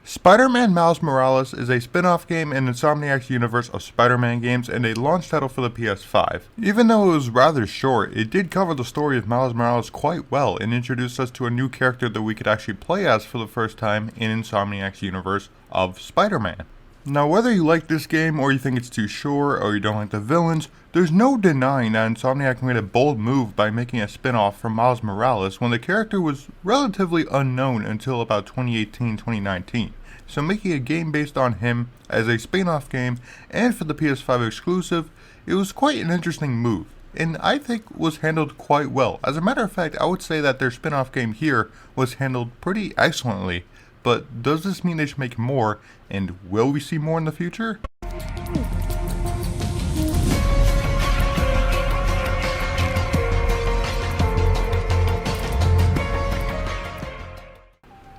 Spider-Man Miles Morales is a spin-off game in Insomniac's universe of Spider-Man games and a launch title for the PS5. Even though it was rather short, it did cover the story of Miles Morales quite well and introduced us to a new character that we could actually play as for the first time in Insomniac's universe of Spider-Man. Now, whether you like this game or you think it's too short or you don't like the villains, there's no denying that Insomniac made a bold move by making a spin-off from Miles Morales when the character was relatively unknown until about 2018-2019. So making a game based on him as a spin-off game and for the PS5 exclusive, it was quite an interesting move, and I think was handled quite well. As a matter of fact, I would say that their spin-off game here was handled pretty excellently. But does this mean they should make more, and will we see more in the future?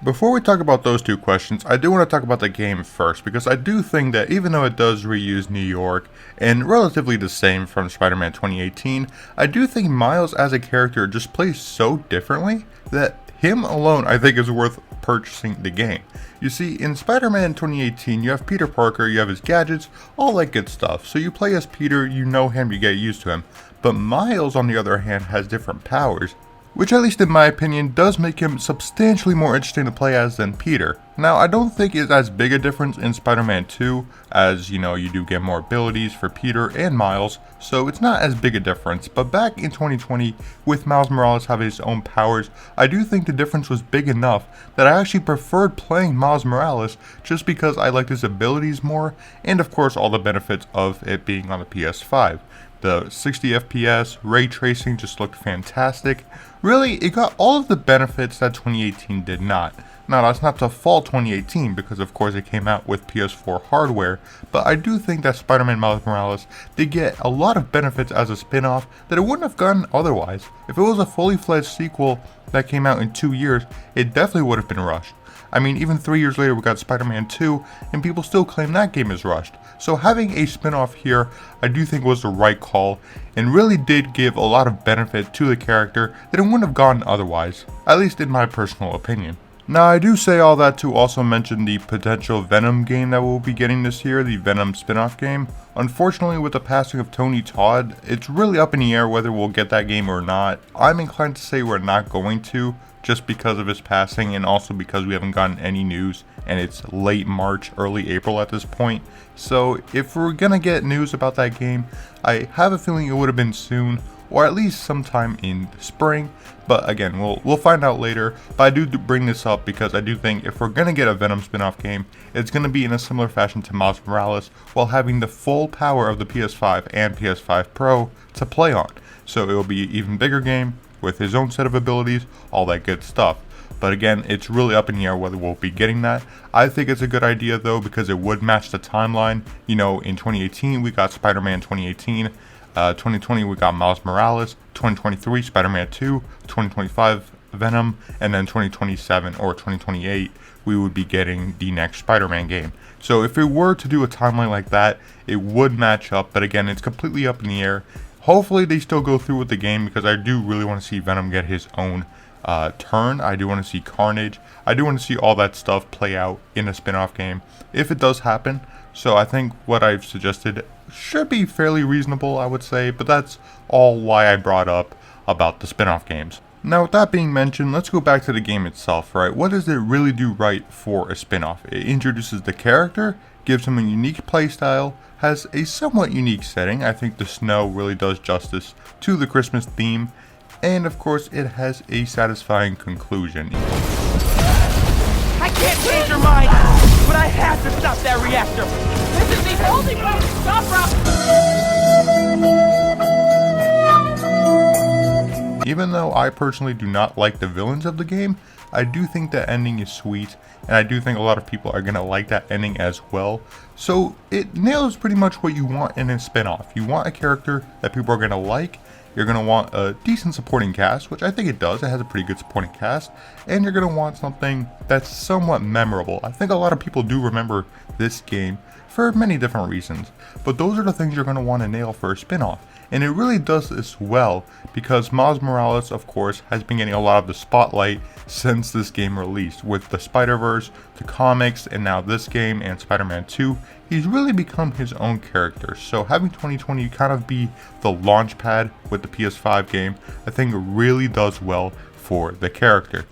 Before we talk about those two questions, I do want to talk about the game first, because I do think that even though it does reuse New York, and relatively the same from Spider-Man 2018, I do think Miles as a character just plays so differently that him alone I think is worth purchasing the game. You see, in Spider-Man 2018, you have Peter Parker, you have his gadgets, all that good stuff. So you play as Peter, you know him, you get used to him. But Miles, on the other hand, has different powers, which at least in my opinion does make him substantially more interesting to play as than Peter. Now, I don't think it's as big a difference in Spider-Man 2, as you do get more abilities for Peter and Miles, so it's not as big a difference. But back in 2020, with Miles Morales having his own powers, I do think the difference was big enough that I actually preferred playing Miles Morales just because I liked his abilities more, and of course all the benefits of it being on the PS5. The 60 FPS, ray tracing just looked fantastic. Really, it got all of the benefits that 2018 did not. Now, that's not to fault 2018 because of course it came out with PS4 hardware, but I do think that Spider-Man Miles Morales did get a lot of benefits as a spin-off that it wouldn't have gotten otherwise. If it was a fully fledged sequel that came out in 2 years, it definitely would have been rushed. I mean, even 3 years later we got Spider-Man 2, and people still claim that game is rushed. So having a spin-off here, I do think was the right call, and really did give a lot of benefit to the character that it wouldn't have gotten otherwise, at least in my personal opinion. Now, I do say all that to also mention the potential Venom game that we'll be getting this year, the Venom spin-off game. Unfortunately, with the passing of Tony Todd, it's really up in the air whether we'll get that game or not. I'm inclined to say we're not going to, just because of his passing and also because we haven't gotten any news and it's late March, early April at this point. So if we're gonna get news about that game, I have a feeling it would have been soon, or at least sometime in the spring. But again, we'll find out later. But I do bring this up because I do think if we're gonna get a Venom spin-off game, it's gonna be in a similar fashion to Miles Morales, while having the full power of the PS5 and PS5 Pro to play on. So it will be an even bigger game with his own set of abilities, all that good stuff. But again, it's really up in the air whether we'll be getting that. I think it's a good idea though, because it would match the timeline. In 2018 we got Spider-Man 2018, 2020 we got Miles Morales, 2023 Spider-Man 2, 2025 Venom, and then 2027 or 2028 we would be getting the next Spider-Man game. So if it were to do a timeline like that, it would match up, but again, it's completely up in the air. Hopefully they still go through with the game, because I do really want to see Venom get his own turn. I do want to see Carnage. I do want to see all that stuff play out in a spin-off game if it does happen. So I think what I've suggested should be fairly reasonable, I would say, but that's all why I brought up about the spin-off games. Now, with that being mentioned, let's go back to the game itself, right? What does it really do right for a spin-off? It introduces the character, gives him a unique playstyle, has a somewhat unique setting. I think the snow really does justice to the Christmas theme, and of course it has a satisfying conclusion. I can't change your mind, but I have to stop that reactor. This is the only way to stop Rob. Even though I personally do not like the villains of the game, I do think the ending is sweet, and I do think a lot of people are going to like that ending as well. So it nails pretty much what you want in a spin-off. You want a character that people are going to like, you're going to want a decent supporting cast, which I think it does, it has a pretty good supporting cast, and you're going to want something that's somewhat memorable. I think a lot of people do remember this game for many different reasons, but those are the things you're going to want to nail for a spin-off. and it really does this well because Miles Morales, of course, has been getting a lot of the spotlight since this game released. With the Spider-Verse, the comics, and now this game and Spider-Man 2, he's really become his own character. So having 2020 kind of be the launch pad with the PS5 game, I think really does well for the character.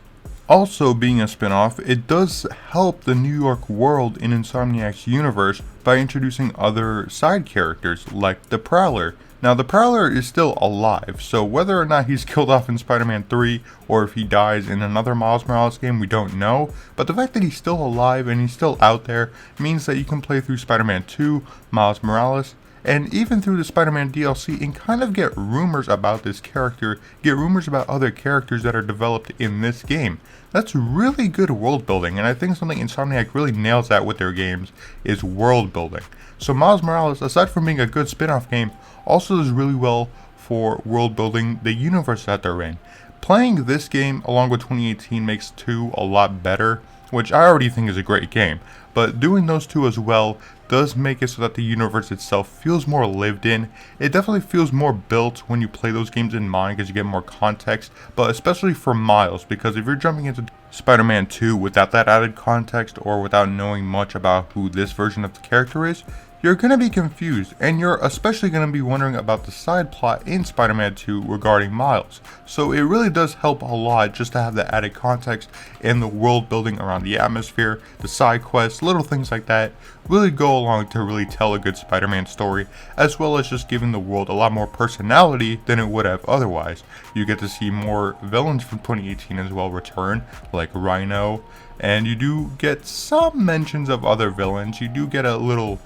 Also, being a spin-off, it does help the New York world in Insomniac's universe by introducing other side characters like the Prowler. Now, the Prowler is still alive, so whether or not he's killed off in Spider-Man 3 or if he dies in another Miles Morales game, we don't know. But the fact that he's still alive and he's still out there means that you can play through Spider-Man 2, Miles Morales, and even through the Spider-Man DLC and kind of get rumors about this character, get rumors about other characters that are developed in this game. That's really good world building, and I think something Insomniac really nails that with their games is world building. So Miles Morales, aside from being a good spin-off game, also does really well for world building the universe that they're in. Playing this game along with 2018 makes 2 a lot better, which I already think is a great game, but doing those 2 as well does make it so that the universe itself feels more lived in. It definitely feels more built when you play those games in mind because you get more context, but especially for Miles, because if you're jumping into Spider-Man 2 without that added context or without knowing much about who this version of the character is, you're going to be confused, and you're especially going to be wondering about the side plot in Spider-Man 2 regarding Miles. So it really does help a lot just to have the added context and the world building around the atmosphere, the side quests, little things like that really go along to really tell a good Spider-Man story, as well as just giving the world a lot more personality than it would have otherwise. You get to see more villains from 2018 as well return, like Rhino, and you do get some mentions of other villains. You do get a little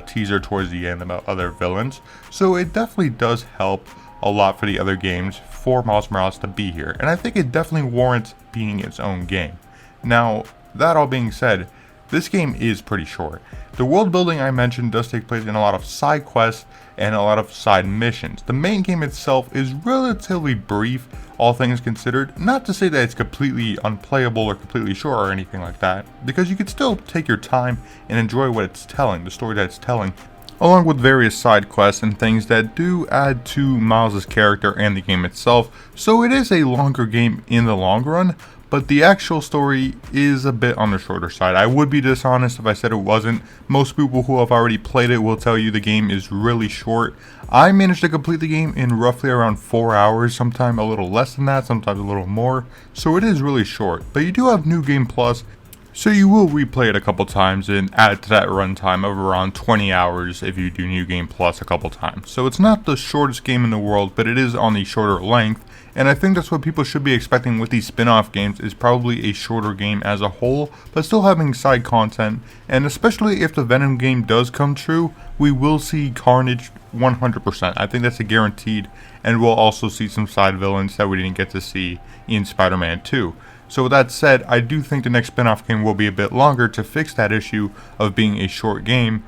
teaser towards the end about other villains, so it definitely does help a lot for the other games for Miles Morales to be here, and I think it definitely warrants being its own game. Now, that all being said, this game is pretty short. The world building I mentioned does take place in a lot of side quests and a lot of side missions. The main game itself is relatively brief, all things considered. Not to say that it's completely unplayable or completely short or anything like that, because you could still take your time and enjoy what it's telling, the story that it's telling, along with various side quests and things that do add to Miles' character and the game itself. So it is a longer game in the long run, but the actual story is a bit on the shorter side. I would be dishonest if I said it wasn't. Most people who have already played it will tell you the game is really short. I managed to complete the game in roughly around 4 hours, sometimes a little less than that, sometimes a little more. So it is really short, but you do have New Game Plus, so you will replay it a couple times and add to that runtime of around 20 hours if you do New Game Plus a couple times. So it's not the shortest game in the world, but it is on the shorter length. And I think that's what people should be expecting with these spin-off games, is probably a shorter game as a whole, but still having side content. And especially if the Venom game does come true, we will see Carnage 100%. I think that's a guaranteed, and we'll also see some side villains that we didn't get to see in Spider-Man 2. So with that said, I do think the next spin-off game will be a bit longer to fix that issue of being a short game,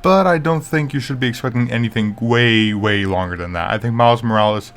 but I don't think you should be expecting anything way longer than that. I think Miles Morales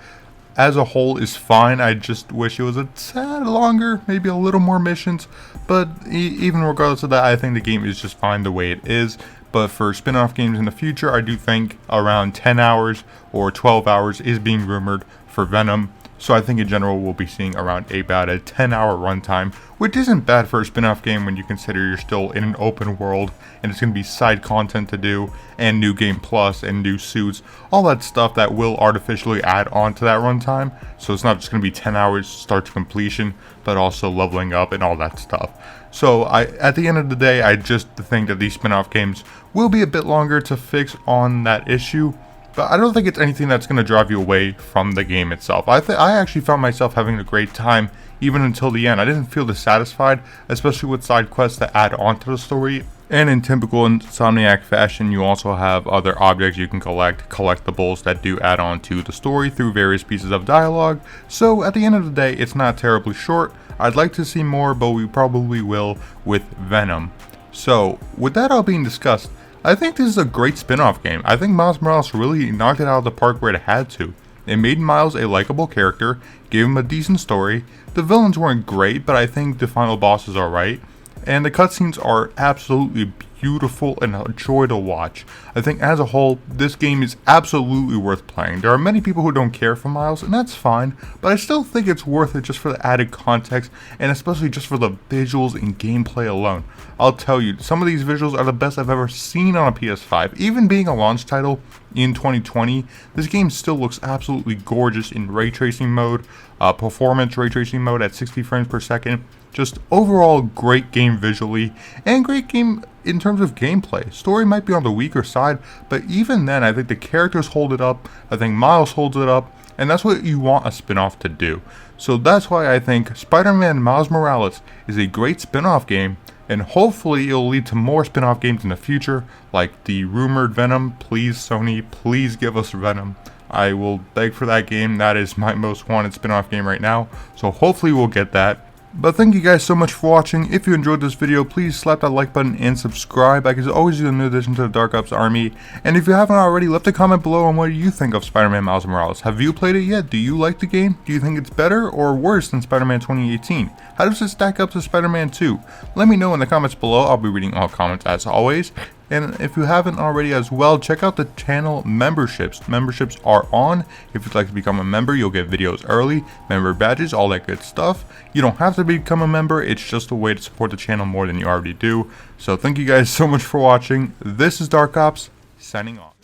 as a whole is fine. I just wish it was a tad longer, maybe a little more missions, but even regardless of that, I think the game is just fine the way it is. But for spin-off games in the future, I do think around 10 hours or 12 hours is being rumored for Venom. So I think in general we'll be seeing around about a 10-hour runtime, which isn't bad for a spin-off game when you consider you're still in an open world and it's going to be side content to do and New Game Plus and new suits, all that stuff that will artificially add on to that runtime. So it's not just going to be 10 hours start to completion, but also leveling up and all that stuff. So at the end of the day, I just think that these spin-off games will be a bit longer to fix on that issue. But I don't think it's anything that's going to drive you away from the game itself. I actually found myself having a great time even until the end. I didn't feel dissatisfied, especially with side quests that add on to the story. And in typical Insomniac fashion, you also have other objects you can collect, collectibles that do add on to the story through various pieces of dialogue. So at the end of the day, it's not terribly short. I'd like to see more, but we probably will with Venom. So with that all being discussed, I think this is a great spin-off game. I think Miles Morales really knocked it out of the park where it had to. It made Miles a likable character, gave him a decent story. The villains weren't great, but I think the final boss is alright. And the cutscenes are absolutely beautiful and a joy to watch. I think as a whole, this game is absolutely worth playing. There are many people who don't care for Miles, and that's fine, but I still think it's worth it just for the added context, and especially just for the visuals and gameplay alone. I'll tell you, some of these visuals are the best I've ever seen on a PS5. Even being a launch title in 2020, this game still looks absolutely gorgeous in ray tracing mode, performance ray tracing mode at 60 frames per second. Just overall great game visually, and great game in terms of gameplay. Story might be on the weaker side, but even then I think the characters hold it up, I think Miles holds it up, and that's what you want a spin-off to do. So that's why I think Spider-Man Miles Morales is a great spin-off game, and hopefully it'll lead to more spin-off games in the future, like the rumored Venom. Please Sony, please give us Venom. I will beg for that game. That is my most wanted spin-off game right now, so hopefully we'll get that. But thank you guys so much for watching. If you enjoyed this video, please slap that like button and subscribe. I can always do a new addition to the Dark Ops army. And if you haven't already, left a comment below on what you think of Spider-Man Miles Morales. Have you played it yet? Do you like the game? Do you think it's better or worse than Spider-Man 2018? How does it stack up to Spider-Man 2? Let me know in the comments below. I'll be reading all comments as always. And if you haven't already as well, check out the channel memberships. Memberships are on. If you'd like to become a member, you'll get videos early, member badges, all that good stuff. You don't have to become a member. It's just a way to support the channel more than you already do. So thank you guys so much for watching. This is Dark Ops, signing off.